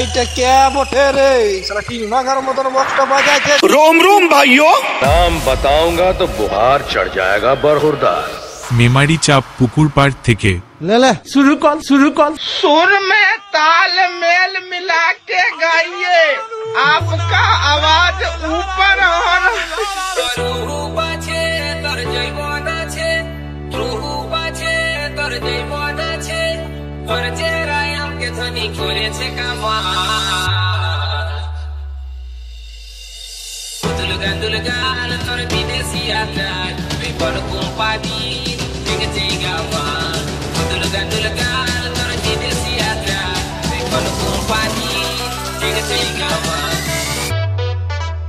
এইটা কে বটে রে সারা কি নাগার মতন বক্সটা বাজাচ্ছে। रोम रोम भाइयों, नाम बताऊंगा तो बुहार चढ़ जाएगा बरहुरदार। मेमारी चाप पुकुर पार থেকে ले ले शुरू कर सुर में ताल मेल मिला के गाइए, आपका आवाज ऊपर और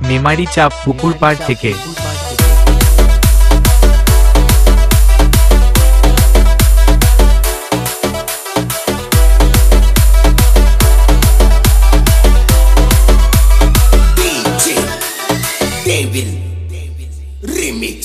মেমারি চাপ পুকুর পার থেকে remix।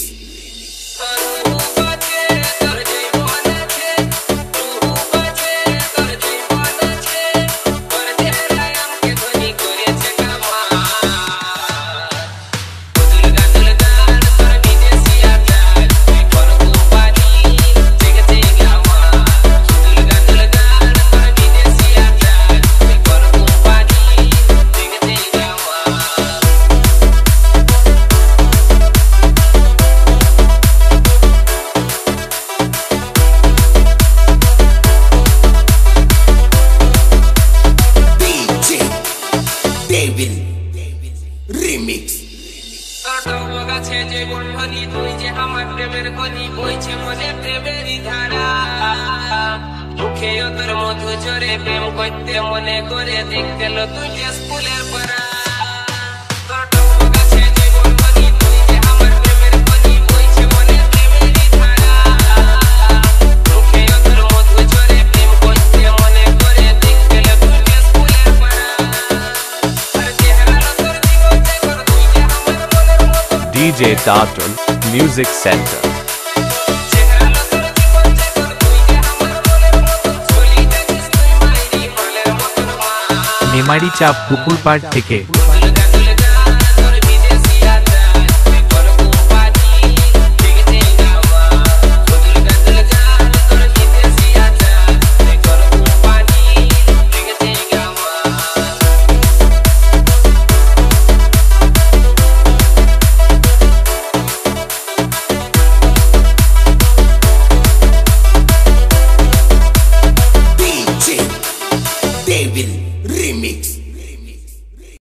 remix। গাছে যে বন্ধনী তুই যে আমার প্রেমের গনি বইছে মনে প্রেমেরই ধারা, মুখে তোর মধু জোরে প্রেম করতে মনে করে দেখতে লো তুই যে স্কুলের পড়া। DJ Darton Music Center। Memari চাপ পুকুর পার থেকে remix।